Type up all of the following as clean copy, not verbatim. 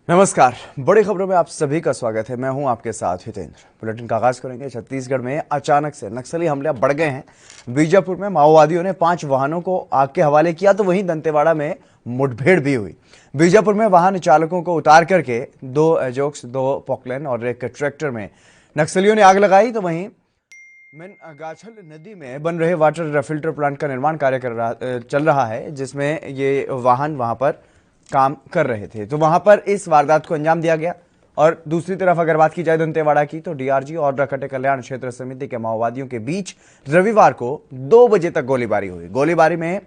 नमस्कार। बड़ी खबरों में आप सभी का स्वागत है। मैं हूं आपके साथ हितेंद्र। बुलेटिन का आगाज करेंगे। छत्तीसगढ़ में अचानक से नक्सली हमले बढ़ गए हैं। बीजापुर में माओवादियों ने 5 वाहनों को आग के हवाले किया, तो वहीं दंतेवाड़ा में मुठभेड़ भी हुई। बीजापुर में वाहन चालकों को उतार करके 2 एजॉक्स, 2 पॉकलैंड और एक ट्रैक्टर में नक्सलियों ने आग लगाई। तो वहीं गाछल नदी में बन रहे वाटर फिल्टर प्लांट का निर्माण कार्य चल रहा है, जिसमें ये वाहन वहां पर काम कर रहे थे। तो वहां पर इस वारदात को अंजाम दिया गया। और दूसरी तरफ अगर बात की जाए दंतेवाड़ा की, तो डीआरजी और कटे कल्याण क्षेत्र समिति के माओवादियों के बीच रविवार को 2 बजे तक गोलीबारी हुई। गोलीबारी में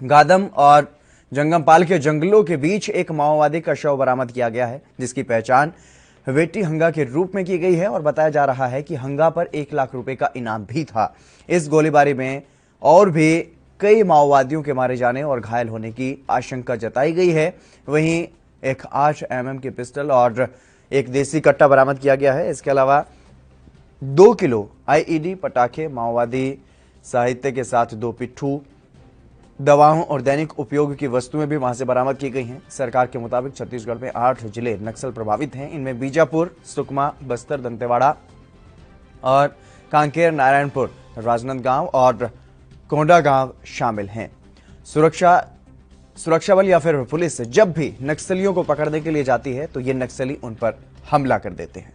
गादम और जंगमपाल के जंगलों के बीच एक माओवादी का शव बरामद किया गया है, जिसकी पहचान वेटी हंगा के रूप में की गई है। और बताया जा रहा है कि हंगा पर 1 लाख रुपए का इनाम भी था। इस गोलीबारी में और भी कई माओवादियों के मारे जाने और घायल होने की आशंका जताई गई है। वहीं एक 8 mm की पिस्टल और एक देसी कट्टा बरामद किया गया है। इसके अलावा 2 किलो आईईडी पटाखे, माओवादी साहित्य के साथ 2 पिट्ठू, दवाओं और दैनिक उपयोग की वस्तुएं भी वहां से बरामद की गई हैं। सरकार के मुताबिक छत्तीसगढ़ में 8 जिले नक्सल प्रभावित हैं। इनमें बीजापुर, सुकमा, बस्तर, दंतेवाड़ा और कांकेर, नारायणपुर, राजनांदगांव और कोंडागांव शामिल हैं। सुरक्षा बल या फिर पुलिस जब भी नक्सलियों को पकड़ने के लिए जाती है, तो ये नक्सली उन पर हमला कर देते हैं।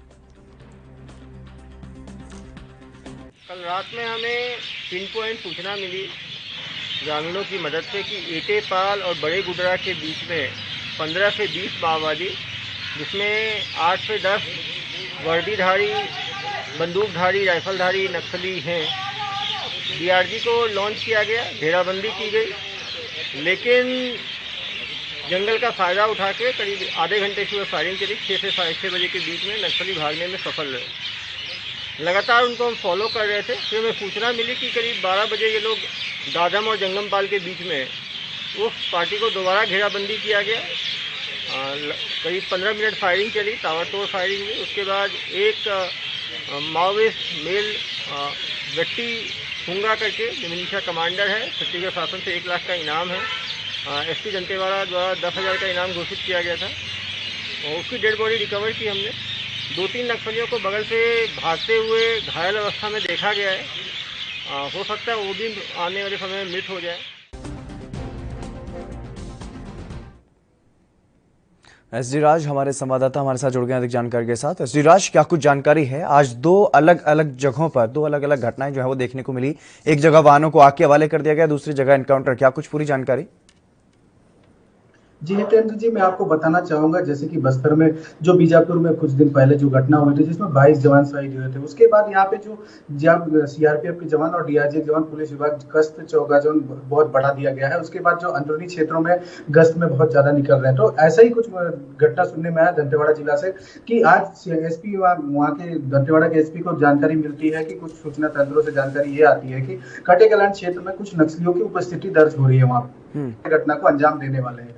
कल रात में हमें पिन पॉइंट सूचना मिली ग्रामीणों की मदद से कि एटेपाल और बड़े गुडरा के बीच में 15 से 20 माओवादी, जिसमें 8 से 10 वर्दीधारी, बंदूकधारी, राइफलधारी नक्सली हैं। डीआरजी को लॉन्च किया गया, घेराबंदी की गई, लेकिन जंगल का फायदा उठा के करीब आधे घंटे की फायरिंग करी। 6 से 6:30 बजे के बीच में नक्सली भागने में सफल रहे। लगातार उनको हम फॉलो कर रहे थे। फिर हमें सूचना मिली कि करीब 12 बजे ये लोग गादम और जंगमपाल के बीच में उस पार्टी को दोबारा घेराबंदी किया गया। करीब 15 मिनट फायरिंग चली, ताबड़तोड़ फायरिंग हुई। उसके बाद एक माओवादी मेल वेटी हंगा करके जो मिलिशिया कमांडर है, छत्तीसगढ़ शासन से 1 लाख का इनाम है। एसपी दंतेवाड़ा द्वारा 10,000 का इनाम घोषित किया गया था और उसकी डेड बॉडी रिकवर की हमने। 2-3 नक्सलियों को बगल से भागते हुए घायल अवस्था में देखा गया है। हो सकता है वो भी आने वाले समय में मृत हो जाए। एसडी राज हमारे संवाददाता हमारे साथ जुड़ गए अधिक जानकारी के साथ। एसडी राज, क्या कुछ जानकारी है? आज 2 अलग अलग जगहों पर 2 अलग अलग घटनाएं जो है वो देखने को मिली। एक जगह वाहनों को आग के हवाले कर दिया गया, दूसरी जगह एनकाउंटर। क्या कुछ पूरी जानकारी? जी हितेंद्र जी, मैं आपको बताना चाहूंगा, जैसे कि बस्तर में जो बीजापुर में कुछ दिन पहले जो घटना हुई थी, जिसमें 22 जवान शहीद हुए थे, उसके बाद यहाँ पे जो जब सीआरपीएफ के जवान और डीआरजी के जवान, पुलिस विभाग गश्त चौका जो बहुत बढ़ा दिया गया है। उसके बाद जो अंदरूनी क्षेत्रों में गश्त में बहुत ज्यादा निकल रहे हैं। तो ऐसा ही कुछ घटना सुनने में आया दंतेवाड़ा जिला से कि आज एसपी वहाँ के दंतेवाड़ा के एसपी को जानकारी मिलती है कि कुछ सूचना तंत्रों से जानकारी ये आती है कि कटे कल्याण क्षेत्र में कुछ नक्सलियों की उपस्थिति दर्ज हो रही है, वहाँ घटना को अंजाम देने वाले हैं।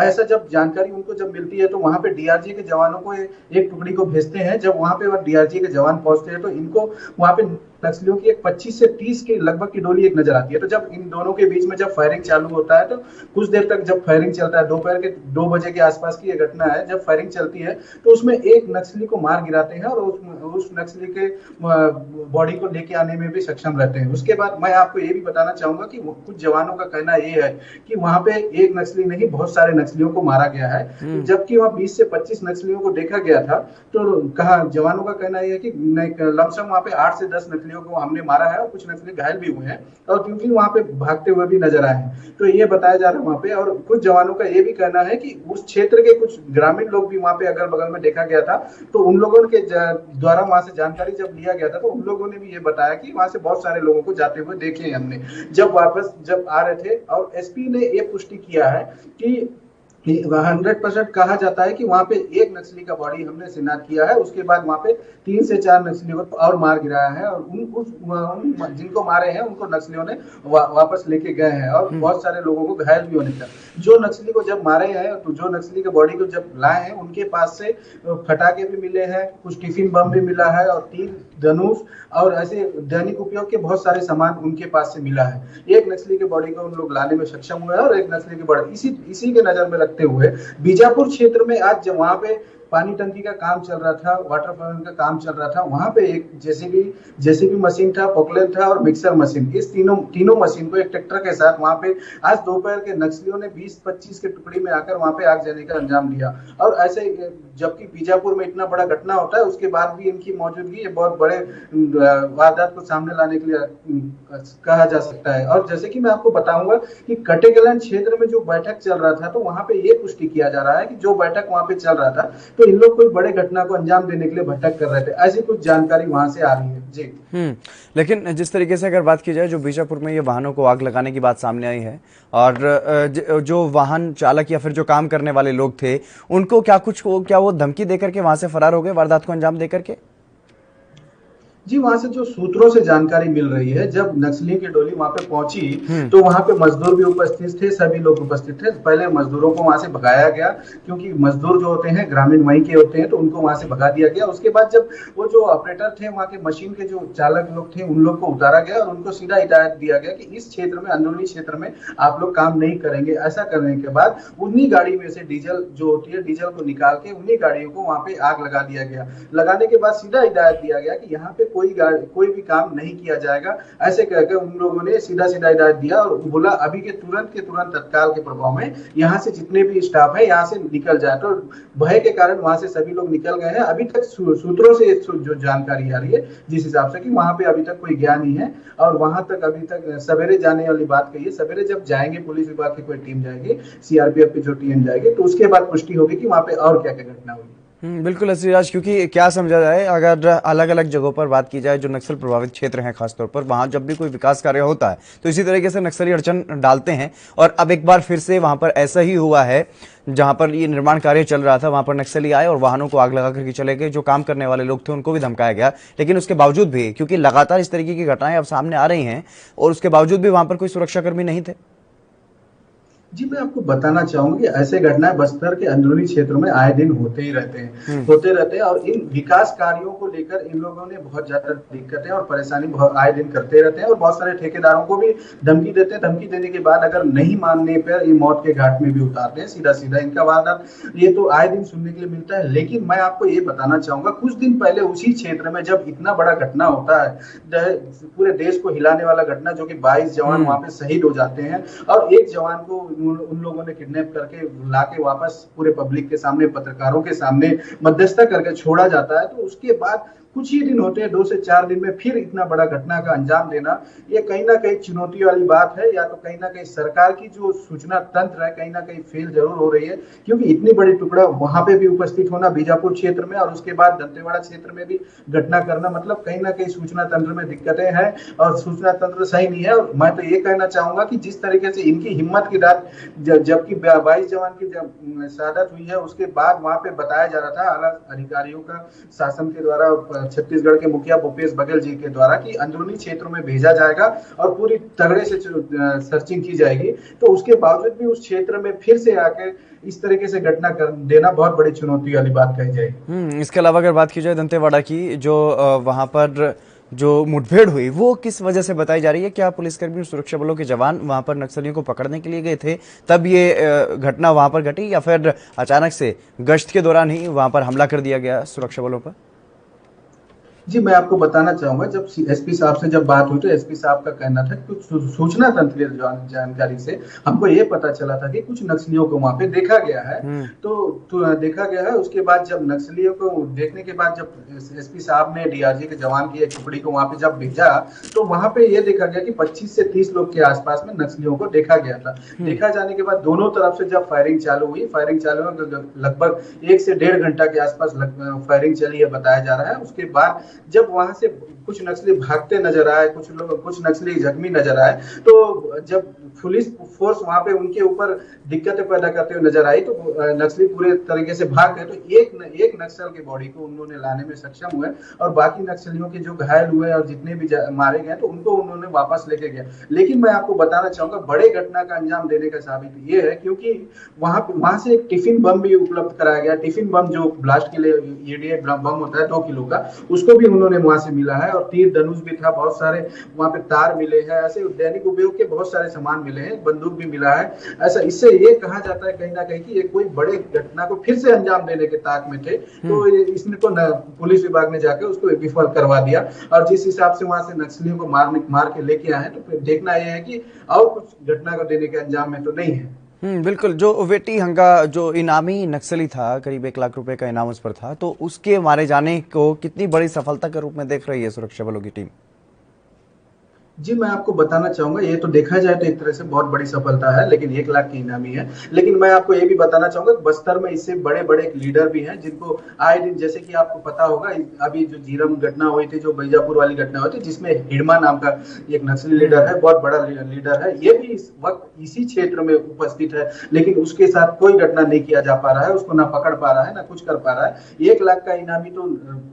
ऐसा जब जानकारी उनको जब मिलती है, तो वहां पे डीआरजी के जवानों को एक टुकड़ी को भेजते हैं। जब वहां पे डीआरजी के जवान पहुंचते हैं, तो इनको वहां पे नक्सलियों की एक 25 से 30 के लगभग की टोली एक नजर आती है। तो जब इन दोनों के बीच में जब फायरिंग चालू होता है, तो कुछ देर तक जब फायरिंग चलता है, दोपहर के 2 बजे के आसपास की यह घटना है। जब फायरिंग चलती है, तो उसमें एक नक्सली को मार गिराते हैं और उस नक्सली के बॉडी को लेके आने में भी सक्षम रहते हैं। उसके बाद मैं आपको ये भी बताना चाहूंगा कि कुछ जवानों का कहना ये है कि वहां पे एक नक्सली नहीं, बहुत सारे नक्सलियों को मारा गया है। जबकि वहां 20 से 25 नक्सलियों को देखा गया था। तो कहा जवानों का कहना यह है कि लमसम वहां पे 8 से 10 नक्सलियों को हमने मारा है और कुछ नक्सली घायल भी हुए हैं, और क्योंकि वहां पे भागते हुए भी नजर आए हैं। तो ये बताया जा रहा है वहां पे। और कुछ जवानों का ये भी कहना है कि उस क्षेत्र के कुछ ग्रामीण लोग भी वहां पे अगल बगल में देखा गया था। तो उन लोगों के द्वारा वहां से जानकारी जब लिया गया था, तो उन लोगों ने भी ये बताया कि वहां से बहुत सारे लोगों को जाते हुए देखे हमने जब वापस जब आ रहे थे। और एसपी ने ये पुष्टि किया है कि 100% कहा जाता है कि वहां पे एक नक्सली का बॉडी हमने शिनाख्त किया है। उसके बाद वहां पे 3 से 4 नक्सलियों को और मार गिराया है, और उन जिनको मारे हैं उनको नक्सलियों ने वापस लेके गए हैं, और बहुत सारे लोगों को घायल भी होने लगा। जो नक्सली को जब मारे हैं, तो जो नक्सली के बॉडी को जब लाए हैं, उनके पास से फटाके भी मिले हैं, कुछ टिफिन बम भी मिला है, और धनुष और ऐसे दैनिक उपयोग के बहुत सारे सामान उनके पास से मिला है। एक नक्सली के बॉडी को उन लोग लाने में सक्षम हुए हैं और एक नक्सली की बॉडी इसी के नजर में रखते हुए बीजापुर क्षेत्र में आज जब वहां पे पानी टंकी का काम चल रहा था, वाटर प्लांट का काम चल रहा था, वहां पे एक जेसीबी मशीन था, पोकलेन था और मिक्सर मशीन, इस तीनों मशीन को एक ट्रैक्टर के साथ वहां पे आज दोपहर के नक्सलियों ने 20-25 के टुकड़ी में आकर वहां पे आग जलाने का अंजाम दिया। और ऐसे जबकि बीजापुर में इतना बड़ा घटना होता है उसके बाद भी इनकी मौजूदगी बहुत बड़े वारदात को सामने लाने के लिए कहा जा सकता है। और जैसे कि मैं आपको बताऊंगा कि कटेकलन क्षेत्र में जो बैठक चल रहा था तो वहां पे ये पुष्टि किया जा रहा है कि जो बैठक वहां पे चल रहा था तो इन लोग कोई बड़े घटना को अंजाम देने के लिए भटक कर रहे थे, ऐसी कुछ जानकारी वहां से आ रही है जी। लेकिन जिस तरीके से अगर बात की जाए जो बीजापुर में ये वाहनों को आग लगाने की बात सामने आई है और जो वाहन चालक या फिर जो काम करने वाले लोग थे उनको क्या वो धमकी देकर के वहां से फरार हो गए वारदात को अंजाम देकर के? जी, वहां से जो सूत्रों से जानकारी मिल रही है, जब नक्सलियों की टोली वहां पे पहुंची तो वहां पे मजदूर भी उपस्थित थे, सभी लोग उपस्थित थे। पहले मजदूरों को वहां से भगाया गया क्योंकि मजदूर जो होते हैं ग्रामीण वहीं के होते हैं तो उनको वहां से भगा दिया गया। उसके बाद जब वो जो ऑपरेटर थे वहां के मशीन के जो चालक लोग थे उन लोग को उतारा गया और उनको सीधा हिदायत दिया गया कि इस क्षेत्र में, अंदरूनी क्षेत्र में आप लोग काम नहीं करेंगे। ऐसा करने के बाद उन्हीं गाड़ी में से डीजल जो होती है, डीजल को निकाल के उन्हीं गाड़ियों को वहां पे आग लगा दिया गया। लगाने के बाद सीधा हिदायत दिया गया कि यहाँ पे कोई भी काम नहीं किया जाएगा। ऐसे कहकर उन लोगों ने सीधा हिदायत दिया और बोला अभी के तुरंत तत्काल के प्रभाव में यहाँ से जितने भी स्टाफ है यहाँ से निकल जाए। तो भय के कारण वहां से सभी लोग निकल गए हैं। अभी तक सूत्रों से जो जानकारी आ रही है जिस हिसाब से कि वहां पे अभी तक कोई गया नहीं है और वहां तक अभी तक सवेरे जाने वाली बात कही है। सवेरे जब जाएंगे पुलिस विभाग की कोई टीम जाएगी, सीआरपीएफ की जो टीम जाएगी तो उसके बाद पुष्टि होगी कि वहां पे और क्या घटना हुई। बिल्कुल असरीराज, क्योंकि क्या समझा जाए अगर अलग अलग जगहों पर बात की जाए जो नक्सल प्रभावित क्षेत्र हैं खासतौर पर, वहां जब भी कोई विकास कार्य होता है तो इसी तरीके से नक्सली अड़चन डालते हैं। और अब एक बार फिर से वहां पर ऐसा ही हुआ है, जहां पर ये निर्माण कार्य चल रहा था वहां पर नक्सली आए और वाहनों को आग लगा करके चले गए। जो काम करने वाले लोग थे उनको भी धमकाया गया, लेकिन उसके बावजूद भी, क्योंकि लगातार इस तरीके की घटनाएं अब सामने आ रही हैं और उसके बावजूद भी वहां पर कोई सुरक्षाकर्मी नहीं थे। जी, मैं आपको बताना चाहूंगा कि ऐसे घटनाएं बस्तर के अंदरूनी क्षेत्रों में आए दिन होते ही रहते हैं और इन विकास कार्यों को लेकर इन लोगों ने बहुत ज्यादा दिक्कतें और परेशानी आए दिन करते रहते हैं और बहुत सारे ठेकेदारों को भी धमकी देते हैं। धमकी देने के बाद अगर नहीं मानने पर ये मौत के घाट में भी उतारते हैं सीधा इनका वारदात। ये तो आए दिन सुनने के लिए मिलता है। लेकिन मैं आपको ये बताना चाहूंगा, कुछ दिन पहले उसी क्षेत्र में जब इतना बड़ा घटना होता है, पूरे देश को हिलाने वाला घटना, जो कि 22 जवान वहां पे शहीद हो जाते हैं और एक जवान को उन लोगों ने किडनैप करके लाके वापस पूरे पब्लिक के सामने, पत्रकारों के सामने मध्यस्थता करके छोड़ा जाता है। तो उसके बाद कुछ ही दिन होते हैं, 2 से 4 दिन में फिर इतना बड़ा घटना का अंजाम देना, ये कहीं ना कहीं चुनौती वाली बात है। या तो कहीं ना कहीं सरकार की जो सूचना तंत्र है कहीं ना कहीं फेल जरूर हो रही है, क्योंकि इतनी बड़ी टुकड़ा वहां पे भी उपस्थित होना बीजापुर क्षेत्र में और उसके बाद दंतेवाड़ा क्षेत्र में भी घटना करना, मतलब कहीं ना कहीं सूचना तंत्र में दिक्कतें हैं और सूचना तंत्र सही नहीं है। और मैं तो ये कहना चाहूंगा कि जिस तरीके से इनकी हिम्मत की रात, जबकि 22 जवान की जब शहादत हुई है उसके बाद वहां पे बताया जा रहा था आला अधिकारियों का शासन के द्वारा, छत्तीसगढ़ के मुखिया भूपेश बघेल जी के द्वारा, कि अंदरूनी क्षेत्रों में भेजा जाएगा और पूरी तगड़े से सर्चिंग की जाएगी। तो उसके बावजूद भी उस क्षेत्र में फिर से आके इस तरीके से घटना कर देना बहुत बड़ी चुनौती वाली बात कही जाएगी। इसके अलावा अगर बात की जाए दंतेवाड़ा की, जो वहां पर जो मुठभेड़ हुई वो किस वजह से बताई जा रही है? क्या पुलिसकर्मी और सुरक्षा बलों के जवान वहां पर नक्सलियों को पकड़ने के लिए गए थे तब ये घटना वहां पर घटी, या फिर अचानक से गश्त के दौरान ही वहां पर हमला कर दिया गया सुरक्षा बलों पर? जी, मैं आपको बताना चाहूंगा, जब एसपी साहब से जब बात हुई तो एसपी साहब का कहना था कि कुछ सूचना तंत्रीय जानकारी से हमको ये पता चला था कि कुछ नक्सलियों को वहां पे देखा गया है। तो देखा गया है। उसके बाद जब नक्सलियों को देखने के बाद जब एसपी साहब ने डीआरजी के जवान की एक टुकड़ी को वहां पे जब भेजा तो वहां पे ये देखा गया कि 25 से 30 लोग के आसपास में नक्सलियों को देखा गया था। देखा जाने के बाद दोनों तरफ से जब फायरिंग चालू हुई लगभग 1 से 1.5 घंटा के आसपास फायरिंग चली है बताया जा रहा है। उसके बाद जब वहां से कुछ नक्सली भागते नजर आए, कुछ नक्सली जख्मी नजर आए, तो जब पुलिस फोर्स वहां पे उनके ऊपर दिक्कतें पैदा करते हुए नजर आई तो नक्सली पूरे तरीके से भाग गए। तो एक नक्सल के बॉडी को उन्होंने लाने में सक्षम हुए और बाकी नक्सलियों के जो घायल हुए और जितने भी मारे गए तो उनको उन्होंने वापस लेके गया। लेकिन मैं आपको बताना चाहूंगा, बड़े घटना का अंजाम देने का साबित ये है क्योंकि वहां से एक टिफिन बम भी उपलब्ध कराया गया। टिफिन बम जो ब्लास्ट के लिए ईडीआई बम होता है 2 किलो का, उसको भी उन्होंने वहां से मिला है, और तीर धनुष भी था, बहुत सारे वहां पे तार मिले हैं, ऐसे दैनिक उपयोग के बहुत सारे सामान मिले हैं, बंदूक भी मिला है। ऐसा इससे ये कहा जाता है कहीं ना कहीं कि ये कोई बड़े घटना को फिर से अंजाम देने के ताक में थे, तो इसने को पुलिस विभाग ने जाकर उसको विफल करवा दिया। और जिस हिसाब से वहां से नक्सलियों को मार के लेके आए, तो फिर देखना यह है कि और कुछ घटना को देने के अंजाम में तो नहीं है। बिल्कुल। जो वेटी हंगा जो इनामी नक्सली था, करीब 1 लाख रुपए का इनाम उस पर था, तो उसके मारे जाने को कितनी बड़ी सफलता के रूप में देख रही है सुरक्षा बलों की टीम? जी, मैं आपको बताना चाहूंगा, ये तो देखा जाए तो एक तरह से बहुत बड़ी सफलता है, लेकिन 1 लाख की इनामी है। लेकिन मैं आपको ये भी बताना चाहूंगा कि बस्तर में इससे बड़े बड़े लीडर भी हैं, जिनको आए दिन, जैसे कि आपको पता होगा, अभी जो जीरम घटना हुई थी, जो बीजापुर वाली घटना हुई थी, जिसमें हिडमा नाम का एक नक्सली लीडर है, बहुत बड़ा लीडर है, ये भी इस वक्त इसी क्षेत्र में उपस्थित है, लेकिन उसके साथ कोई घटना नहीं किया जा पा रहा है, उसको ना पकड़ पा रहा है, ना कुछ कर पा रहा है। 1 लाख का इनामी तो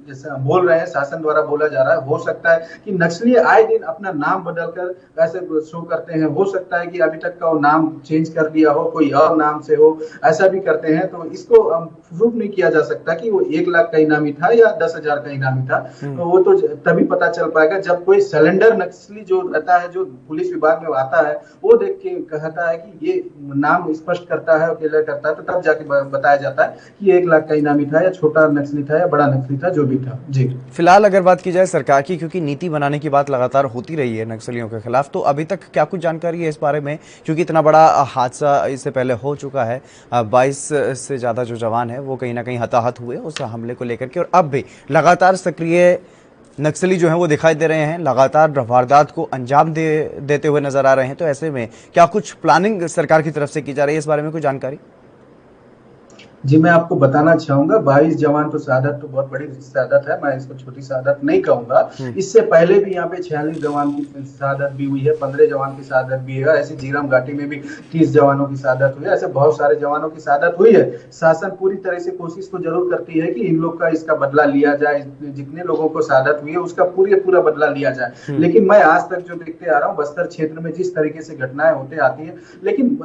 जैसा बोल रहे हैं, शासन द्वारा बोला जा रहा है, हो सकता है कि नक्सली आए दिन अपना नाम बदलकर ऐसे शो करते हैं, हो सकता है कि अभी तक का वो नाम चेंज कर दिया हो, कोई और नाम से हो, ऐसा भी करते हैं। तो इसको प्रूफ नहीं किया जा सकता कि वो 1 लाख का इनामी था या 10,000 का इनामी था। तो वो तो तभी पता चल पाएगा जब कोई सिलेंडर नक्सली जो रहता है, जो पुलिस विभाग में आता है, वो देख के कहता है कि ये नाम स्पष्ट करता है, क्लियर करता है, तो तब जाके बताया जाता है कि 1 लाख का इनामी था, या छोटा नक्सली था, या बड़ा नक्सली था, जो भी था। जी, फिलहाल अगर बात की जाए सरकार की, क्योंकि नीति बनाने की बात लगातार होती रही है नक्सलियों के खिलाफ, तो अभी तक क्या कुछ जानकारी है इस बारे में? क्योंकि इतना बड़ा हादसा इससे पहले हो चुका है, 22 से ज्यादा जो जवान है वो कहीं ना कहीं हताहत हुए उस हमले को लेकर के, और अब भी लगातार सक्रिय नक्सली जो है वो दिखाई दे रहे हैं, लगातार वारदात को अंजाम देते हुए नजर आ रहे हैं। तो ऐसे में क्या कुछ प्लानिंग सरकार की तरफ से की जा रही है, इस बारे में कोई जानकारी? जी, मैं आपको बताना चाहूंगा, 22 जवान तो शहादत तो बहुत बड़ी शहादत है, मैं इसको छोटी शहादत नहीं कहूंगा। इससे पहले भी यहाँ पे 46 जवान की शहादत भी हुई है, 15 जवान की शहादत भी है, ऐसे जीरम घाटी में भी 30 जवानों की शहादत हुई है, ऐसे बहुत सारे जवानों की शहादत हुई है। शासन पूरी तरह से कोशिश तो जरूर करती है कि इन लोग का इसका बदला लिया जाए, जितने लोगों को शहादत हुई है उसका पूरा बदला लिया जाए। लेकिन मैं आज तक जो देखते आ रहा हूँ, बस्तर क्षेत्र में जिस तरीके से घटनाएं होते आती है, लेकिन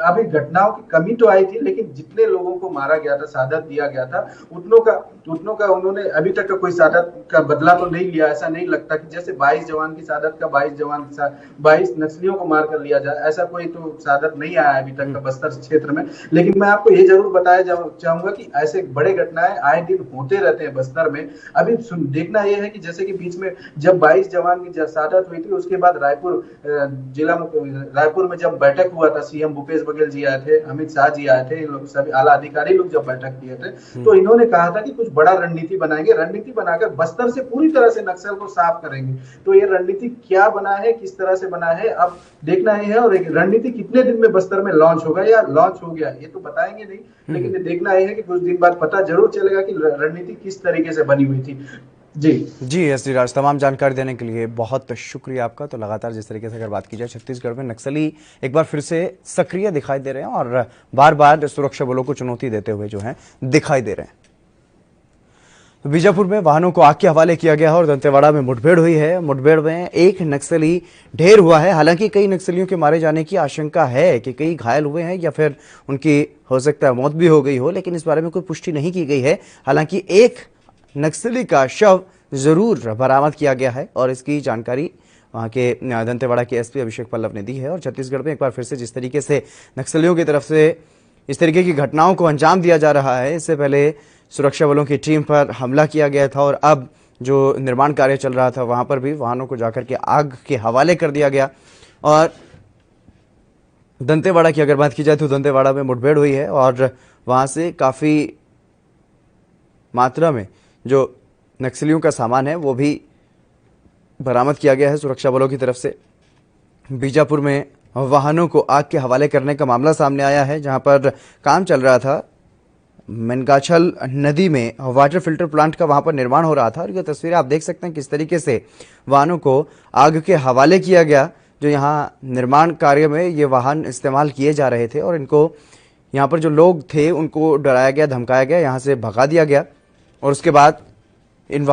अभी घटनाओं की कमी तो आई थी, लेकिन जितने लोगों को मारा गया था, शहादत दिया गया था, उतनों का उन्होंने अभी तक का कोई शहादत का बदला तो नहीं लिया। ऐसा नहीं लगता कि जैसे 22 जवान की शहादत का 22 नक्सलियों को मार कर लिया जाए, ऐसा कोई तो शहादत नहीं आया अभी तक का बस्तर क्षेत्र में। लेकिन मैं आपको ये जरूर बताया चाहूंगा कि ऐसे बड़े घटनाएं आए दिन होते रहते हैं बस्तर में। अभी देखना यह है कि जैसे कि बीच में जब 22 जवान की शहादत हुई थी, उसके बाद रायपुर में जब बैठक हुआ था, सीएम भूपेश बघेल जी आए थे, अमित शाह जी आए थे, सभी आला अधिकारी लोग जब बैठक किए थे, तो इन्होंने कहा था कि कुछ बड़ा रणनीति बनाएंगे, रणनीति बनाकर बस्तर से पूरी तरह से नक्सल को साफ करेंगे। तो ये रणनीति क्या बना है, किस तरह से बना है, अब देखना ही है। और एक रणनीति कितने दिन में बस्तर में लॉन्च होगा या लॉन्च हो गया, ये तो बताएंगे नहीं, लेकिन ये देखना ही है कि कुछ दिन बाद पता जरूर चलेगा कि रणनीति किस तरीके से बनी हुई थी। जी एसडी राज, तमाम जानकारी देने के लिए बहुत शुक्रिया आपका। तो लगातार जिस तरीके से अगर बात की जाए, छत्तीसगढ़ में नक्सली एक बार फिर से सक्रिय दिखाई दे रहे हैं और बार बार सुरक्षा बलों को चुनौती देते हुए जो है दिखाई दे रहे हैं। तो बीजापुर में वाहनों को आग के हवाले किया गया है और दंतेवाड़ा में मुठभेड़ हुई है। मुठभेड़ में एक नक्सली ढेर हुआ है। हालांकि कई नक्सलियों के मारे जाने की आशंका है कि कई घायल हुए हैं या फिर उनकी हो सकता है मौत भी हो गई हो, लेकिन इस बारे में कोई पुष्टि नहीं की गई है। हालांकि एक नक्सली का शव जरूर बरामद किया गया है और इसकी जानकारी वहां के दंतेवाड़ा के एसपी अभिषेक पल्लव ने दी है। और छत्तीसगढ़ में एक बार फिर से जिस तरीके से नक्सलियों की तरफ से इस तरीके की घटनाओं को अंजाम दिया जा रहा है, इससे पहले सुरक्षा बलों की टीम पर हमला किया गया था और अब जो निर्माण कार्य चल रहा था वहां पर भी वाहनों को जाकर के आग के हवाले कर दिया गया। और दंतेवाड़ा की अगर बात की जाए तो दंतेवाड़ा में मुठभेड़ हुई है और वहां से काफी मात्रा में जो नक्सलियों का सामान है वो भी बरामद किया गया है सुरक्षा बलों की तरफ से। बीजापुर में वाहनों को आग के हवाले करने का मामला सामने आया है, जहां पर काम चल रहा था। मनगाछल नदी में वाटर फिल्टर प्लांट का वहां पर निर्माण हो रहा था और ये तस्वीरें आप देख सकते हैं किस तरीके से वाहनों को आग के हवाले किया गया। जो यहाँ निर्माण कार्य में ये वाहन इस्तेमाल किए जा रहे थे और इनको यहाँ पर जो लोग थे उनको डराया गया, धमकाया गया, यहाँ से भगा दिया गया और उसके बाद इन